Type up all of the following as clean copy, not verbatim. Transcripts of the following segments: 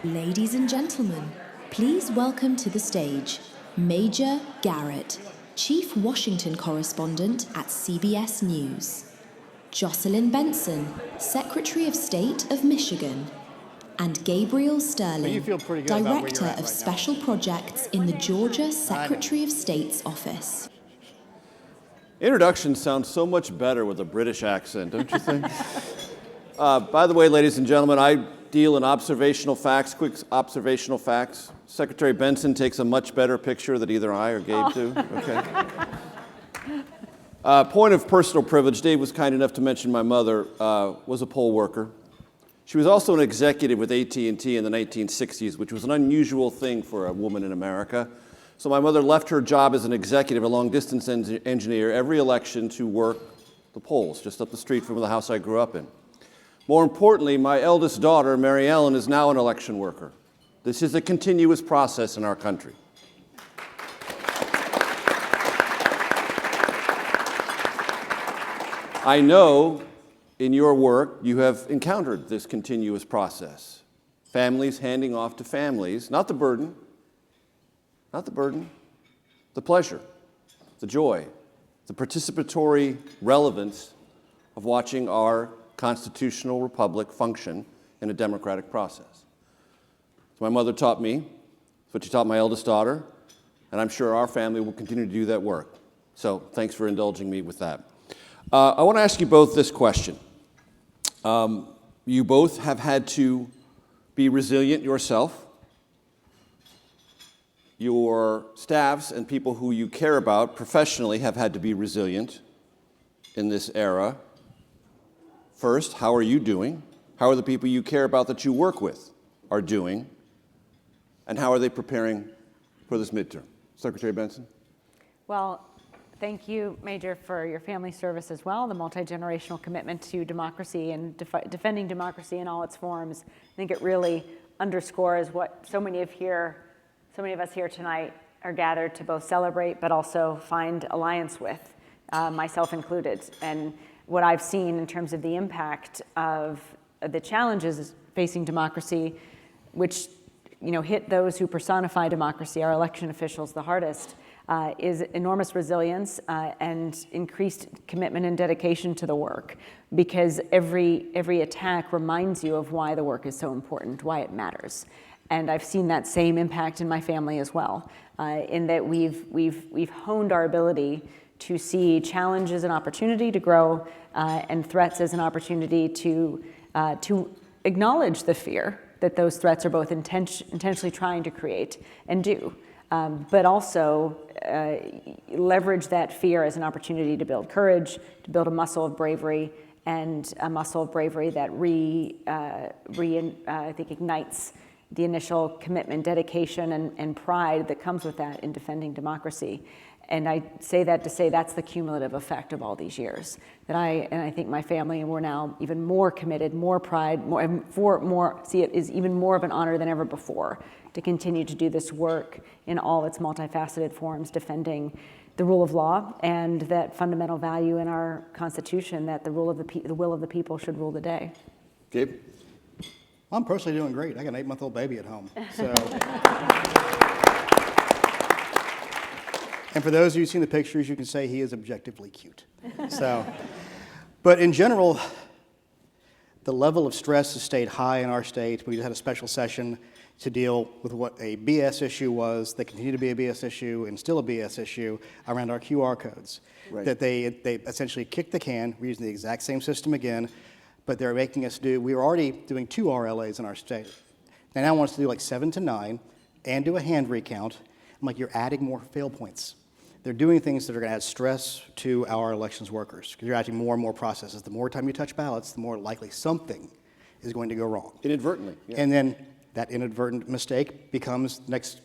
Ladies and gentlemen, please welcome to the stage Major Garrett, Chief Washington Correspondent at CBS News, Jocelyn Benson, Secretary of State of Michigan, and Gabriel Sterling, Director of Special Projects in the Georgia Secretary of State's office. Introductions sound so much better with a British accent, don't you think? By the way, ladies and gentlemen, I deal in observational facts, quick observational facts. Secretary Benson takes a much better picture than either I or Gabe do. Okay. Point of personal privilege, Dave was kind enough to mention my mother was a poll worker. She was also an executive with AT&T in the 1960s, which was an unusual thing for a woman in America. So my mother left her job as an executive, a long-distance engineer, every election to work the polls, just up the street from the house I grew up in. More importantly, my eldest daughter, Mary Ellen, is now an election worker. This is a continuous process in our country. I know in your work you have encountered this continuous process. Families handing off to families, not the burden, the pleasure, the joy, the participatory relevance of watching our constitutional republic function in a democratic process. So my mother taught me, it's what she taught my eldest daughter, and I'm sure our family will continue to do that work. So thanks for indulging me with that. I want to ask you both this question. You both have had to be resilient yourself. Your staffs and people who you care about professionally have had to be resilient in this era. First, how are you doing? How are the people you care about that you work with are doing? And how are they preparing for this midterm? Secretary Benson? Well, thank you, Major, for your family service as well, the multi-generational commitment to democracy and defending democracy in all its forms. I think it really underscores what so many of us here tonight are gathered to both celebrate but also find alliance with, myself included. And what I've seen in terms of the impact of the challenges facing democracy, which hit those who personify democracy, our election officials, the hardest, is enormous resilience and increased commitment and dedication to the work, because every attack reminds you of why the work is so important, why it matters. And I've seen that same impact in my family as well, in that we've honed our ability to see challenge as an opportunity to grow and threats as an opportunity to acknowledge the fear that those threats are both intentionally trying to create and do, but also leverage that fear as an opportunity to build courage, to build a muscle of bravery, and a muscle of bravery that I think ignites the initial commitment, dedication, and pride that comes with that in defending democracy. And I say that to say that's the cumulative effect of all these years. I think my family, and we're now even more committed, more pride, see it is even more of an honor than ever before to continue to do this work in all its multifaceted forms, defending the rule of law and that fundamental value in our Constitution that the will of the people should rule the day. Gabe? I'm personally doing great. I got an 8-month-old baby at home. So. And for those of you who've seen the pictures, you can say he is objectively cute. But in general, the level of stress has stayed high in our state. We had a special session to deal with what a BS issue was, that continued to be a BS issue and still a BS issue around our QR codes. Right. That they essentially kicked the can. We're using the exact same system again, but they're making us we were already doing 2 RLAs in our state. They now want us to do like 7 to 9 and do a hand recount. I'm like, you're adding more fail points. They're doing things that are going to add stress to our elections workers because you're adding more and more processes. The more time you touch ballots, the more likely something is going to go wrong. Inadvertently. Yeah. And then that inadvertent mistake becomes next,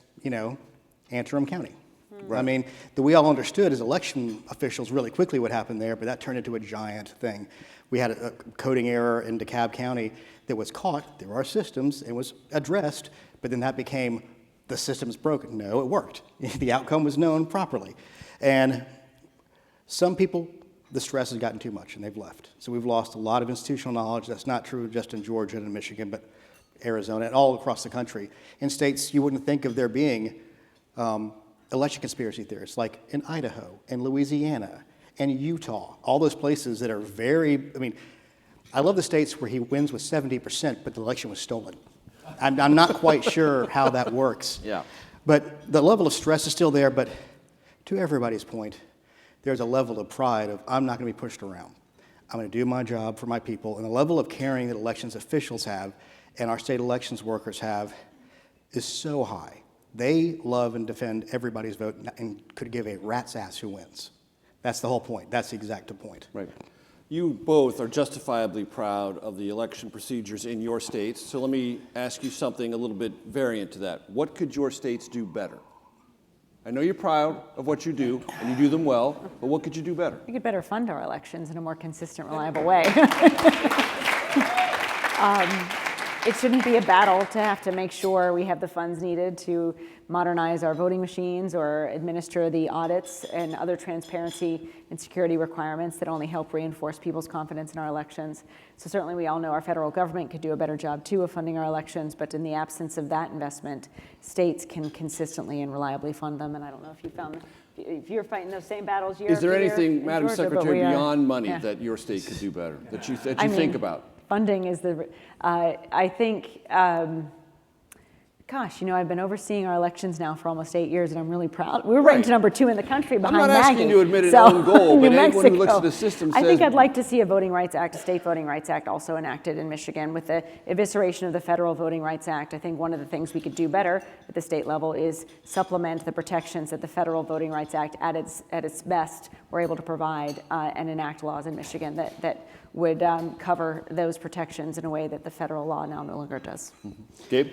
Antrim County. Right. I mean, we all understood as election officials really quickly what happened there, but that turned into a giant thing. We had a coding error in DeKalb County that was caught through our systems and was addressed, but then that became the system's broken. No, it worked. The outcome was known properly. And some people, the stress has gotten too much and they've left. So we've lost a lot of institutional knowledge. That's not true just in Georgia and Michigan, but Arizona, and all across the country, in states you wouldn't think of there being election conspiracy theorists, like in Idaho and Louisiana and Utah, all those places that are very, I mean, I love the states where he wins with 70%, but the election was stolen. I'm not quite sure how that works. Yeah. But the level of stress is still there, but to everybody's point, there's a level of pride of, I'm not going to be pushed around. I'm going to do my job for my people. And the level of caring that elections officials have and our state elections workers have is so high. They love and defend everybody's vote and could give a rat's ass who wins. That's the whole point. That's the exact point. Right. You both are justifiably proud of the election procedures in your states. So let me ask you something a little bit variant to that. What could your states do better? I know you're proud of what you do, and you do them well, but what could you do better? We could better fund our elections in a more consistent, reliable way. It shouldn't be a battle to have to make sure we have the funds needed to modernize our voting machines or administer the audits and other transparency and security requirements that only help reinforce people's confidence in our elections. So certainly we all know our federal government could do a better job too of funding our elections, but in the absence of that investment, states can consistently and reliably fund them. And I don't know if you found, if you're fighting those same battles year Is there after year anything, in Madam Georgia, but Secretary, we are- beyond money yeah. that your state could do better, that you I think mean, about? Funding is the, I think, gosh, you know, I've been overseeing our elections now for almost 8 years, and I'm really proud. We're ranked Right. #2 in the country behind I'm not Maggie. asking you to admit an So, own goal, New but anyone who looks Mexico. at the system I think says- I'd like to see a Voting Rights Act, a state Voting Rights Act also enacted in Michigan with the evisceration of the federal Voting Rights Act. I think one of the things we could do better at the state level is supplement the protections that the federal Voting Rights Act at its best were able to provide and enact laws in Michigan that would cover those protections in a way that the federal law now no longer does. Gabe?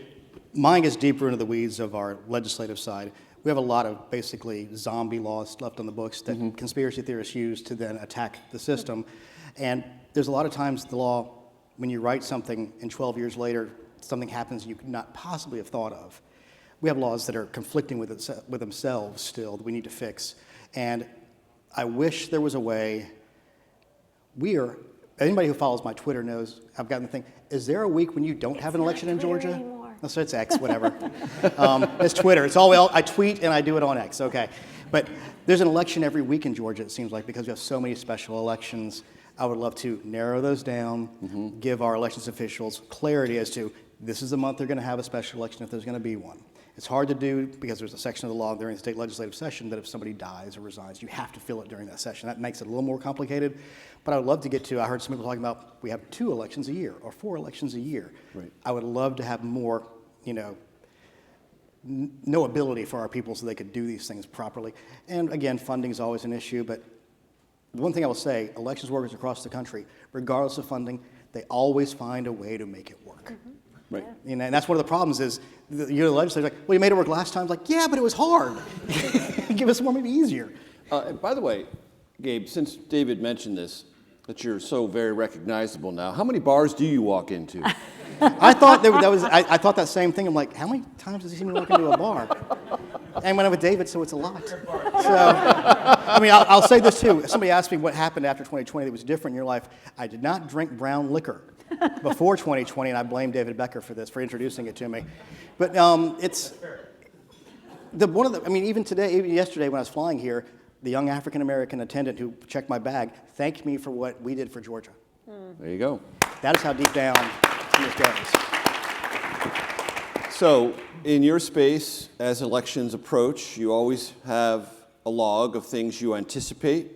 Mine gets deeper into the weeds of our legislative side. We have a lot of basically zombie laws left on the books that conspiracy theorists use to then attack the system. And there's a lot of times the law, when you write something and 12 years later, something happens you could not possibly have thought of. We have laws that are conflicting with themselves still that we need to fix. And I wish there was a way. Anybody who follows my Twitter knows I've gotten the thing, is there a week when you don't have an election in Georgia? Anymore. No, so it's X, whatever. It's Twitter. It's all, I tweet and I do it on X, okay. But there's an election every week in Georgia, it seems like, because we have so many special elections. I would love to narrow those down, give our elections officials clarity as to this is the month they're going to have a special election if there's going to be one. It's hard to do because there's a section of the law during the state legislative session that if somebody dies or resigns, you have to fill it during that session. That makes it a little more complicated. But I would love to get to, I heard some people talking about we have 2 elections a year or 4 elections a year. Right. I would love to have more, no ability for our people so they could do these things properly. And again, funding is always an issue, but one thing I will say, elections workers across the country, regardless of funding, they always find a way to make it work. Right. And that's one of the problems is the legislature's like, well, you made it work last time. It's like, yeah, but it was hard. Give us more, maybe easier. And by the way, Gabe, since David mentioned this, that you're so very recognizable now, how many bars do you walk into? I thought I thought that same thing. I'm like, how many times does he see me walk into a bar? And when I'm with David, so it's a lot. So, I mean, I'll say this too. Somebody asked me what happened after 2020 that was different in your life. I did not drink brown liquor before 2020, and I blame David Becker for this, for introducing it to me. But it's even today, even yesterday when I was flying here, the young African-American attendant who checked my bag thanked me for what we did for Georgia. There you go. That is how deep down this goes. So, in your space, as elections approach, you always have a log of things you anticipate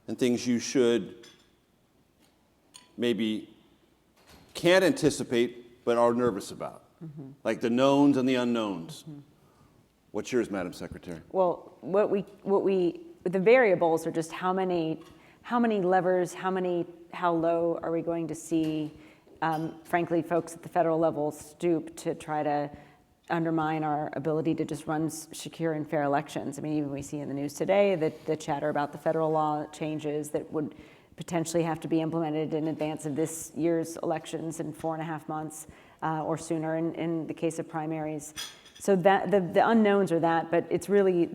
and things you should maybe can't anticipate but are nervous about, like the knowns and the unknowns. What's yours, Madam Secretary? Well, the variables are just how many levers, how low are we going to see, frankly, folks at the federal level stoop to try to undermine our ability to just run secure and fair elections. I mean, even we see in the news today that the chatter about the federal law changes that would potentially have to be implemented in advance of this year's elections in 4.5 months or sooner in the case of primaries. So that the unknowns are that, but it's really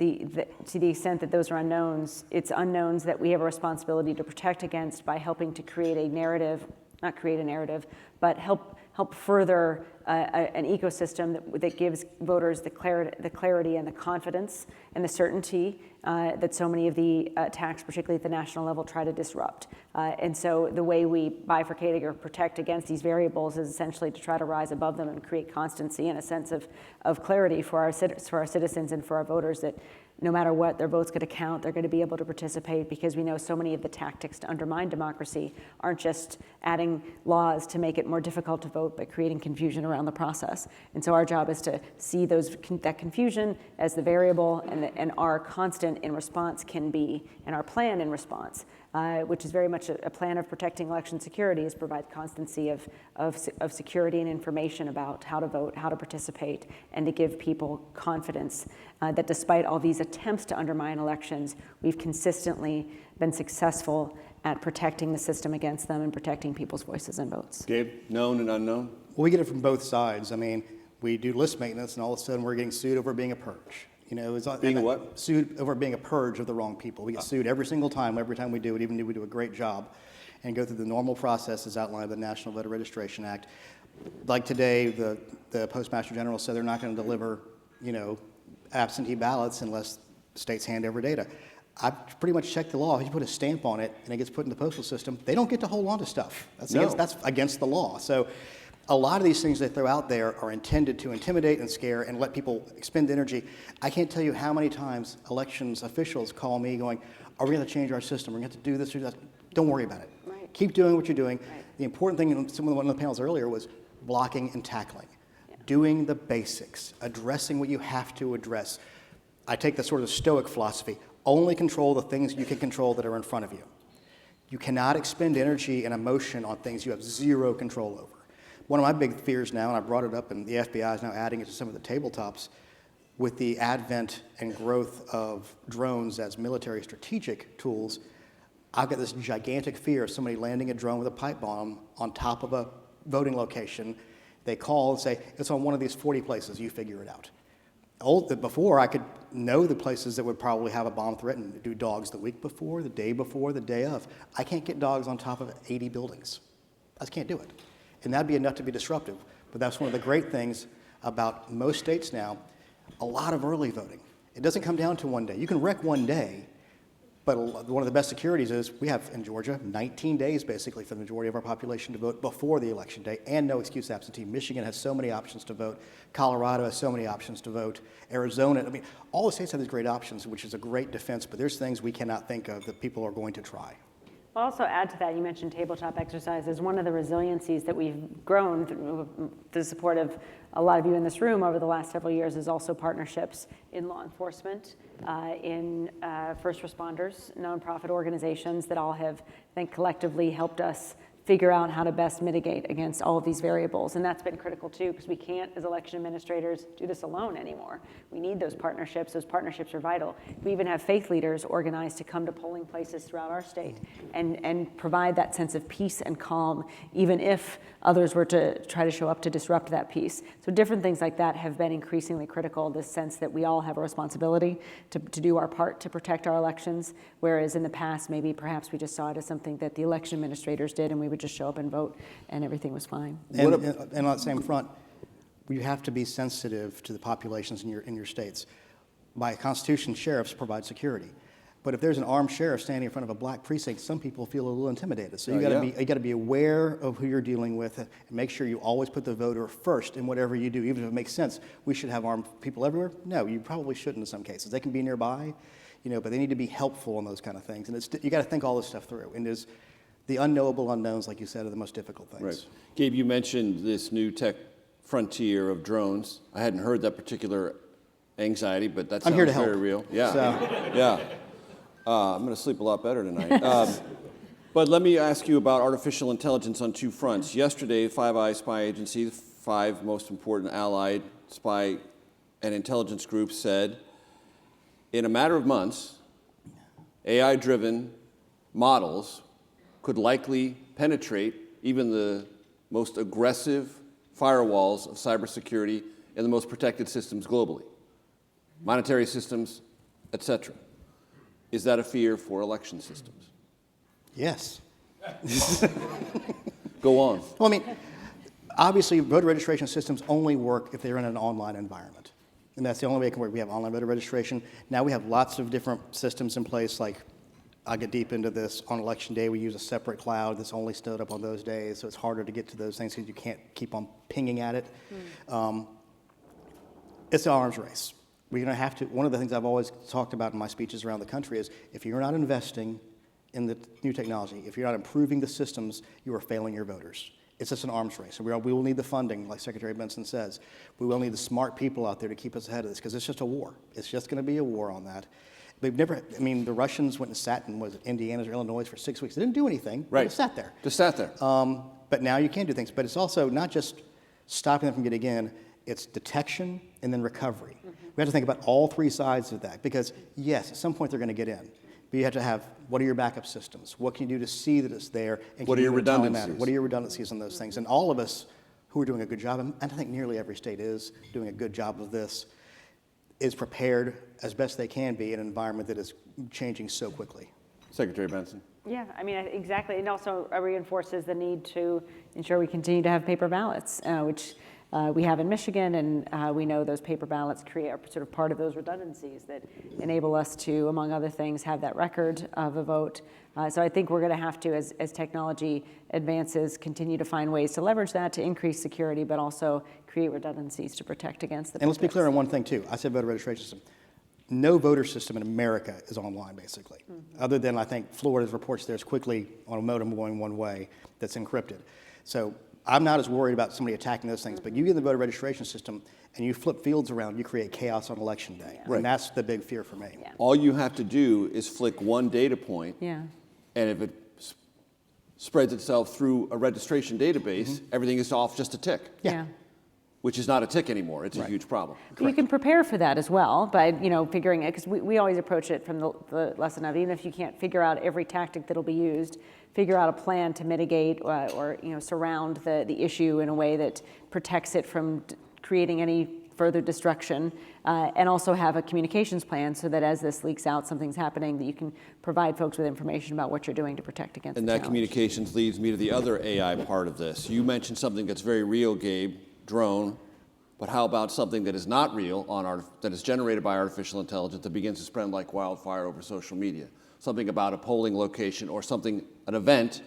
to the extent that those are unknowns, it's unknowns that we have a responsibility to protect against by helping to create a narrative, not create a narrative, but help help further an ecosystem that gives voters the clarity and the confidence and the certainty that so many of the attacks, particularly at the national level, try to disrupt. And so the way we bifurcate or protect against these variables is essentially to try to rise above them and create constancy and a sense of clarity for our citizens and for our voters, that no matter what, their vote's going to count, they're going to be able to participate, because we know so many of the tactics to undermine democracy aren't just adding laws to make it more difficult to vote, but creating confusion around the process. And so our job is to see that confusion as the variable, and our constant in response can be, and our plan in response, which is very much a plan of protecting election security, is provide constancy of security and information about how to vote, how to participate, and to give people confidence that despite all these attempts to undermine elections, we've consistently been successful at protecting the system against them and protecting people's voices and votes. Gabe, known and unknown? Well, we get it from both sides. I mean, we do list maintenance, and all of a sudden we're getting sued over being a purge. You know, being a what? Sued over being a purge of the wrong people. We get sued every single time we do it, even if we do a great job, and go through the normal processes outlined by the National Voter Registration Act. Like today, the Postmaster General said they're not going to deliver, absentee ballots unless states hand over data. I've pretty much checked the law. If you put a stamp on it and it gets put in the postal system, they don't get to hold on to stuff. That's against the law. So a lot of these things they throw out there are intended to intimidate and scare and let people expend energy. I can't tell you how many times elections officials call me going, are we going to change our system? We're going to have to do this or that. Don't worry about it. Right. Keep doing what you're doing. Right. The important thing, and one of the panels earlier, was blocking and tackling. Doing the basics, addressing what you have to address. I take the sort of stoic philosophy. Only control the things you can control that are in front of you. You cannot expend energy and emotion on things you have zero control over. One of my big fears now, and I brought it up, and the FBI is now adding it to some of the tabletops, with the advent and growth of drones as military strategic tools, I've got this gigantic fear of somebody landing a drone with a pipe bomb on top of a voting location. They call and say, it's on one of these 40 places, you figure it out. Before, I could know the places that would probably have a bomb threatened. Do dogs the week before, the day of. I can't get dogs on top of 80 buildings. I just can't do it. And that'd be enough to be disruptive. But that's one of the great things about most states now, a lot of early voting. It doesn't come down to one day. You can wreck one day, but one of the best securities is we have in Georgia 19 days basically for the majority of our population to vote before the election day, and no excuse absentee. Michigan has so many options to vote. Colorado has so many options to vote. Arizona, all the states have these great options, which is a great defense, but there's things we cannot think of that people are going to try. I'll also add to that, you mentioned tabletop exercises. One of the resiliencies that we've grown through the support of a lot of you in this room over the last several years is also partnerships in law enforcement, in first responders, nonprofit organizations that all have, I think, collectively helped us figure out how to best mitigate against all of these variables. And that's been critical too, because we can't, as election administrators, do this alone anymore. We need those partnerships. Those partnerships are vital. We even have faith leaders organized to come to polling places throughout our state and provide that sense of peace and calm, even if others were to try to show up to disrupt that peace. So different things like that have been increasingly critical, this sense that we all have a responsibility to do our part to protect our elections, whereas in the past, maybe perhaps we just saw it as something that the election administrators did and we would just show up and vote and everything was fine. And on that same front, you have to be sensitive to the populations in your states. By Constitution, sheriffs provide security. But if there's an armed sheriff standing in front of a black precinct, some people feel a little intimidated. So you got to be aware of who you're dealing with, and make sure you always put the voter first in whatever you do, even if it makes sense. We should have armed people everywhere. No, you probably shouldn't in some cases. They can be nearby, but they need to be helpful in those kind of things. And you got to think all this stuff through. And the unknowable unknowns, like you said, are the most difficult things. Right. Gabe, you mentioned this new tech frontier of drones. I hadn't heard that particular anxiety, but that sounds very real. Yeah. So. Yeah. I'm going to sleep a lot better tonight. But let me ask you about artificial intelligence on two fronts. Yesterday, Five Eyes spy agency, the five most important allied spy and intelligence groups, said, in a matter of months, AI-driven models could likely penetrate even the most aggressive firewalls of cybersecurity in the most protected systems globally, monetary systems, et cetera. Is that a fear for election systems? Yes. Go on. Well, Obviously, voter registration systems only work if they're in an online environment. And that's the only way it can work. We have online voter registration. Now we have lots of different systems in place, like I'll get deep into this. On election day, we use a separate cloud that's only stood up on those days, so it's harder to get to those things because you can't keep on pinging at it. It's an arms race. We're going to have to, one of the things I've always talked about in my speeches around the country is if you're not investing in the new technology, if you're not improving the systems, you are failing your voters. It's just an arms race. And we will need the funding, like Secretary Benson says. We will need the smart people out there to keep us ahead of this, because it's just a war. It's just going to be a war on that. They've never, I mean, the Russians went and sat in, was it Indiana or Illinois for 6 weeks. They didn't do anything. Right. They just sat there. Just sat there. But now you can do things. But it's also not just stopping them from getting in, it's detection and then recovery. We have to think about all three sides of that, because yes, at some point they're going to get in. But you have to have, what are your backup systems? What can you do to see that it's there? And What are your redundancies? What are your redundancies on those things? And all of us who are doing a good job, and I think nearly every state is doing a good job of this, is prepared as best they can be in an environment that is changing so quickly. Secretary Benson. Yeah, I mean, exactly. It also reinforces the need to ensure we continue to have paper ballots, which we have in Michigan, and we know those paper ballots are sort of part of those redundancies that enable us to, among other things, have that record of a vote. So I think we're going to have to, as technology advances, continue to find ways to leverage that to increase security, but also create redundancies to protect against the. And let's be clear on one thing too. I said voter registration system. No voter system in America is online, basically, other than I think Florida reports theirs quickly on a modem going one way that's encrypted. So I'm not as worried about somebody attacking those things, but you get the voter registration system and you flip fields around, you create chaos on election day. Right. And that's the big fear for me. Yeah. All you have to do is flick one data point, Yeah. and if it spreads itself through a registration database, everything is off just a tick, Yeah. which is not a tick anymore. It's a huge problem. You can prepare for that as well by, figuring it, because we always approach it from the lesson of, even if you can't figure out every tactic that'll be used, figure out a plan to mitigate or surround the issue in a way that protects it from creating any further destruction, and also have a communications plan so that as this leaks out, something's happening, that you can provide folks with information about what you're doing to protect against And the that challenge. communications leads me to the other AI part of this. You mentioned something that's very real, Gabe, drone, but how about something that is not real, that is generated by artificial intelligence that begins to spread like wildfire over social media? Something about a polling location or something, an event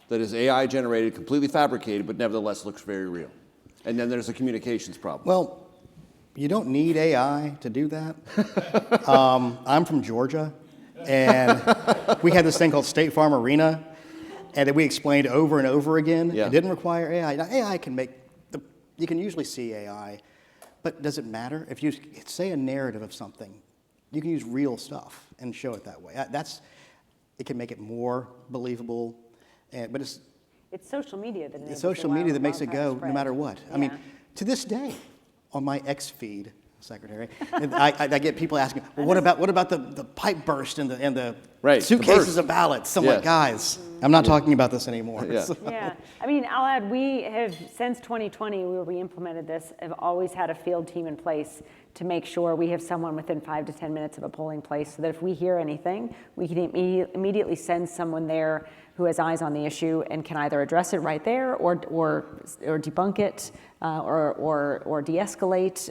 that is AI generated, completely fabricated, but nevertheless looks very real. And then there's a communications problem. Well, you don't need AI to do that. I'm from Georgia, and we had this thing called State Farm Arena, and that we explained over and over again. Yeah. It didn't require AI. Now, AI can make, you can usually see AI, but does it matter? If you say a narrative of something, you can use real stuff and show it that way. It can make it more believable, but it's social media that it's social media that makes it go no matter what. I mean, Yeah. to this day, on my X feed, Secretary, I get people asking, well, what about the pipe burst and the Right, the suitcases burst. of ballots? I'm Yes. like, guys, I'm not talking about this anymore. Yeah. So- Yeah, I mean, I'll add, we have, since 2020, where we implemented this, have always had a field team in place to make sure we have someone within 5 to 10 minutes of a polling place, so that if we hear anything, we can immediately send someone there who has eyes on the issue and can either address it right there or debunk it or de-escalate,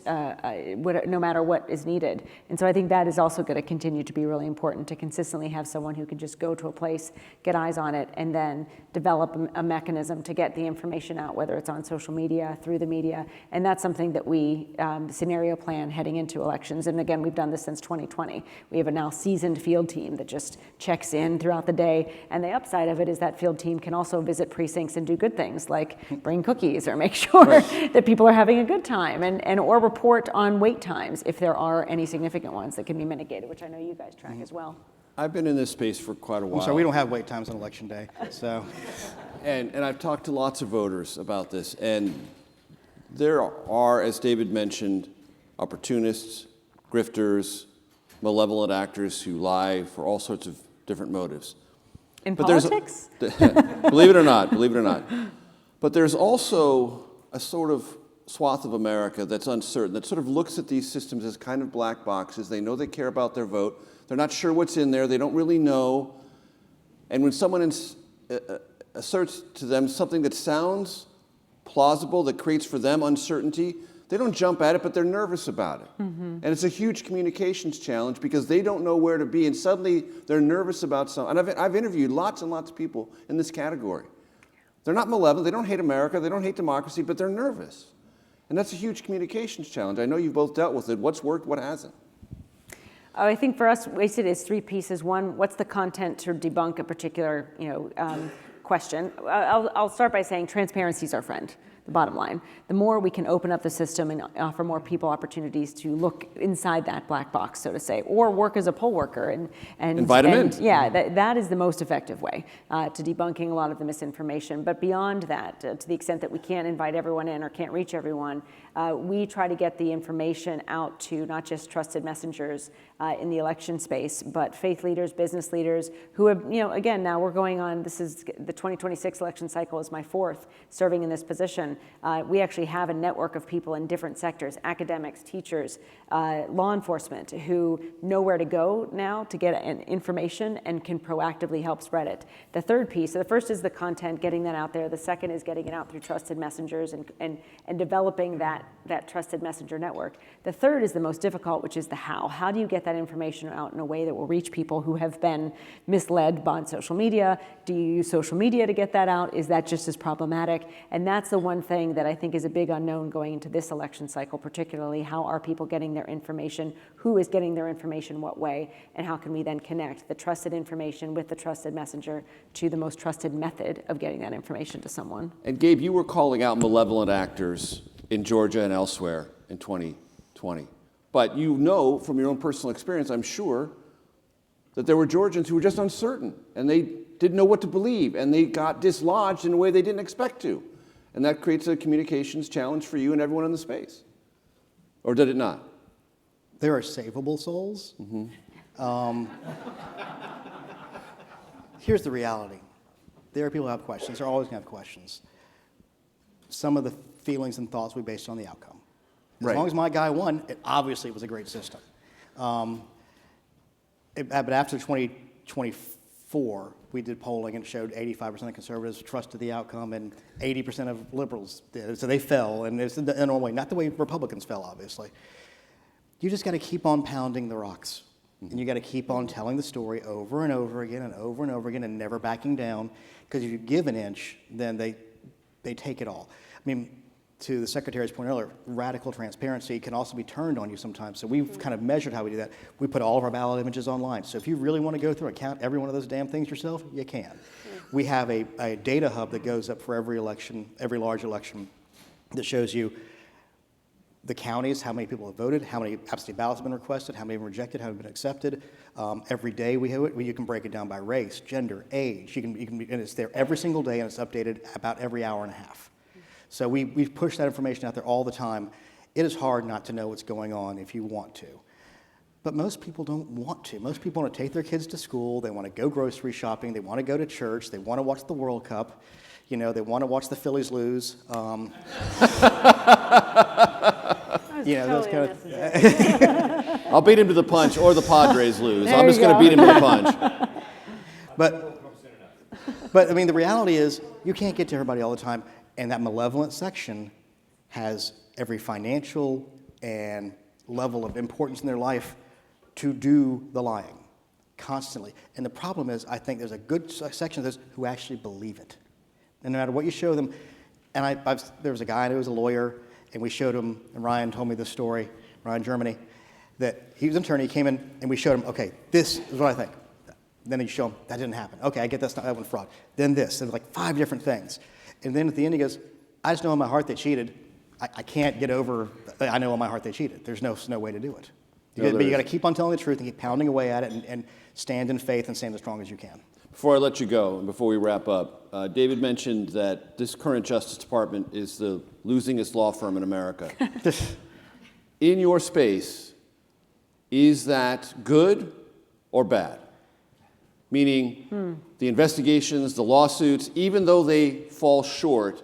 no matter what is needed. And so I think that is also going to continue to be really important, to consistently have someone who can just go to a place, get eyes on it, and then develop a mechanism to get the information out, whether it's on social media, through the media. And that's something that we scenario plan heading into elections. And again, we've done this since 2020. We have a now seasoned field team that just checks in throughout the day. And the upside of it is that field team can also visit precincts and do good things like bring cookies or make sure that people are having a good time, and or report on wait times if there are any significant ones that can be mitigated, which I know you guys track as well. I've been in this space for quite a while. I'm sorry, we don't have wait times on election day, so. And I've talked to lots of voters about this, and there are, as David mentioned, opportunists, grifters, malevolent actors who lie for all sorts of different motives. In But there's politics? believe it or not. But there's also a sort of swath of America that's uncertain, that sort of looks at these systems as kind of black boxes. They know they care about their vote. They're not sure what's in there. They don't really know. And when someone asserts to them something that sounds plausible, that creates for them uncertainty, they don't jump at it, but they're nervous about it. And it's a huge communications challenge because they don't know where to be, and suddenly they're nervous about something. And I've interviewed lots and lots of people in this category. They're not malevolent, they don't hate America, they don't hate democracy, but they're nervous. And that's a huge communications challenge. I know you've both dealt with it. What's worked, what hasn't? I think for us, Wasted is three pieces. One, what's the content to debunk a particular question? I'll start by saying transparency is our friend, the bottom line. The more we can open up the system and offer more people opportunities to look inside that black box, so to say, or work as a poll worker and invite them in. Yeah, that is the most effective way to debunking a lot of the misinformation. But beyond that, to the extent that we can't invite everyone in or can't reach everyone, we try to get the information out to not just trusted messengers in the election space, but faith leaders, business leaders who have, again, now we're going on, this is the 2026 election cycle is my fourth serving in this position. We actually have a network of people in different sectors, academics, teachers, law enforcement, who know where to go now to get information and can proactively help spread it. The third piece, so the first is the content, getting that out there. The second is getting it out through trusted messengers and developing that trusted messenger network. The third is the most difficult, which is the how. How do you get that information out in a way that will reach people who have been misled on social media? Do you use social media to get that out? Is that just as problematic? And that's the one thing that I think is a big unknown going into this election cycle, particularly how are people getting their information, who is getting their information what way, and how can we then connect the trusted information with the trusted messenger to the most trusted method of getting that information to someone. And Gabe, you were calling out malevolent actors in Georgia and elsewhere in 2020. But you know from your own personal experience, I'm sure, that there were Georgians who were just uncertain and they didn't know what to believe and they got dislodged in a way they didn't expect to. And that creates a communications challenge for you and everyone in the space. Or did it not? There are savable souls. Here's the reality. There are people who have questions. They're always going to have questions. Some of the feelings and thoughts we based on the outcome. As long as my guy won, obviously it was a great system. But after 2024, we did polling and it showed 85% of conservatives trusted the outcome and 80% of liberals did. So they fell, and it's the normal way, not the way Republicans fell, obviously. You just got to keep on pounding the rocks. And you got to keep on telling the story over and over again and over and over again and never backing down. Because if you give an inch, then they take it all. I mean, to the Secretary's point earlier, radical transparency can also be turned on you sometimes. So we've kind of measured how we do that. We put all of our ballot images online. So if you really want to go through and count every one of those damn things yourself, you can. We have a data hub that goes up for every election, every large election, that shows you the counties, how many people have voted, how many absentee ballots have been requested, how many have been rejected, how many have been accepted. Every day we have it. You can break it down by race, gender, age. And it's there every single day, and it's updated about every hour and a half. So we've pushed that information out there all the time. It is hard not to know what's going on if you want to. But most people don't want to. Most people want to take their kids to school. They want to go grocery shopping. They want to go to church. They want to watch the World Cup. They want to watch the Phillies lose. Those kind of. I'll beat him to the punch, or the Padres lose. I'm just going to beat him to the punch. But I mean, the reality is you can't get to everybody all the time. And that malevolent section has every financial and level of importance in their life to do the lying constantly. And the problem is, I think there's a good section of those who actually believe it. And no matter what you show them, and there was a guy who was a lawyer, and we showed him, and Ryan told me this story, Ryan Germany, that he was an attorney, he came in, and we showed him, okay, this is what I think. Then you show him, that didn't happen. Okay, I get that one's fraud. Then this, and like 5 different things. And then at the end he goes, I just know in my heart they cheated. I can't get over, I know in my heart they cheated. There's no way to do it. But you got to keep on telling the truth and keep pounding away at it and stand in faith and stand as strong as you can. Before I let you go, and before we wrap up, David mentioned that this current Justice Department is the losingest law firm in America. In your space, is that good or bad? Meaning the investigations, the lawsuits, even though they fall short,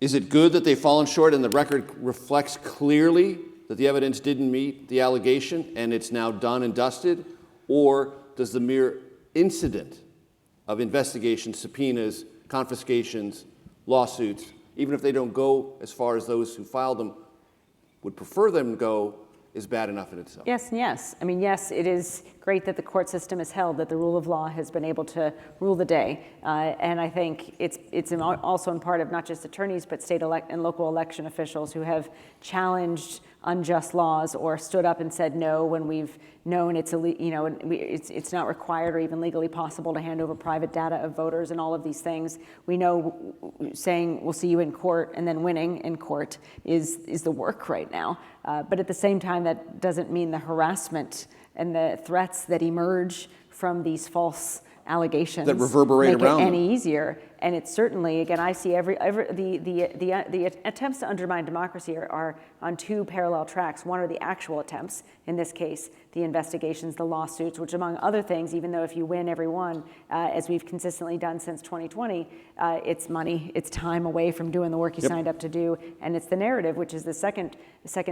is it good that they've fallen short and the record reflects clearly that the evidence didn't meet the allegation and it's now done and dusted? Or does the mere incident of investigation, subpoenas, confiscations, lawsuits, even if they don't go as far as those who filed them would prefer them to go, is bad enough in itself. Yes and yes. I mean, yes, it is great that the court system has held that the rule of law has been able to rule the day. And I think it's also in part of not just attorneys, but state and local election officials who have challenged unjust laws or stood up and said no when we've known it's not required or even legally possible to hand over private data of voters and all of these things. We know saying we'll see you in court and then winning in court is the work right now. But at the same time, that doesn't mean the harassment and the threats that emerge from these false allegations that reverberate make around it any easier. And it's certainly, again, I see the attempts to undermine democracy are on two parallel tracks. One are the actual attempts, in this case, the investigations, the lawsuits, which among other things, even though if you win every one, as we've consistently done since 2020, it's money, it's time away from doing the work you signed up to do, and it's the narrative, which is the second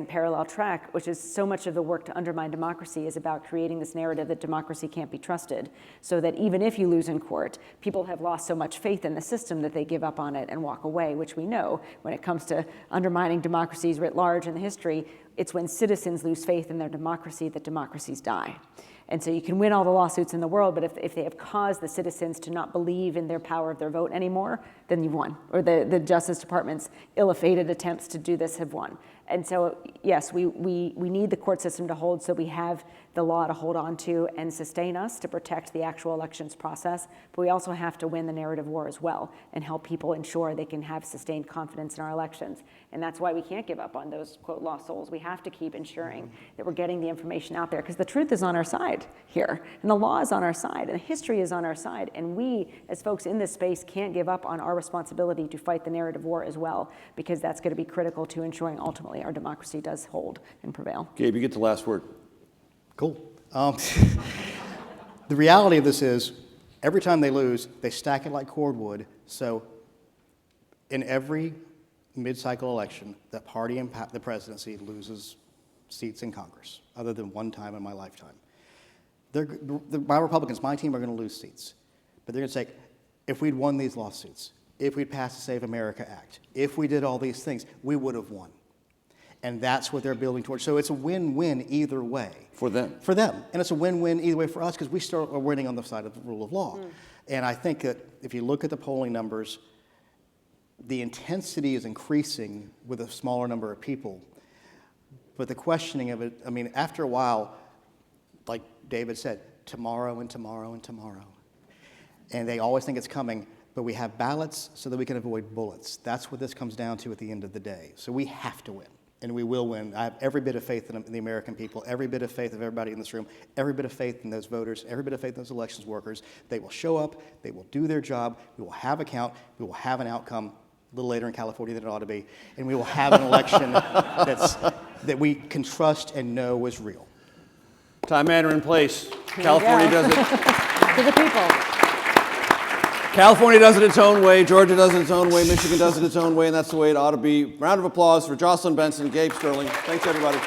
parallel track, which is so much of the work to undermine democracy is about creating this narrative that democracy can't be trusted, so that even if you lose in court, people have lost so much faith in the system that they give up on it and walk away, which we know when it comes to undermining democracies writ large in the history, it's when citizens lose faith in their democracy that democracies die. And so you can win all the lawsuits in the world, but if they have caused the citizens to not believe in their power of their vote anymore, then you've won. Or the Justice Department's ill-fated attempts to do this have won. And so, yes, we need the court system to hold so we have the law to hold on to and sustain us to protect the actual elections process. But we also have to win the narrative war as well and help people ensure they can have sustained confidence in our elections. And that's why we can't give up on those, quote, lost souls. We have to keep ensuring that we're getting the information out there because the truth is on our side here. And the law is on our side and history is on our side. And we, as folks in this space, can't give up on our responsibility to fight the narrative war as well because that's going to be critical to ensuring ultimately our democracy does hold and prevail. Gabe, you get the last word. Cool. The reality of this is every time they lose, they stack it like cordwood. So in every mid-cycle election, the party in the presidency loses seats in Congress, other than one time in my lifetime. My Republicans, my team, are going to lose seats. But they're going to say, if we'd won these lawsuits, if we'd passed the Save America Act, if we did all these things, we would have won. And that's what they're building towards. So it's a win-win either way. For them. For them. And it's a win-win either way for us because we still are winning on the side of the rule of law. And I think that if you look at the polling numbers, the intensity is increasing with a smaller number of people. But the questioning of it, I mean, after a while, like David said, tomorrow and tomorrow and tomorrow. And they always think it's coming, but we have ballots so that we can avoid bullets. That's what this comes down to at the end of the day. So we have to win. And we will win. I have every bit of faith in the American people, every bit of faith of everybody in this room, every bit of faith in those voters, every bit of faith in those elections workers. They will show up, they will do their job, we will have a count, we will have an outcome a little later in California than it ought to be, and we will have an election that we can trust and know is real. Time, manner, and place. California does it. To the people. California does it its own way, Georgia does it its own way, Michigan does it its own way, and that's the way it ought to be. Round of applause for Jocelyn Benson, Gabe Sterling. Thanks, everybody.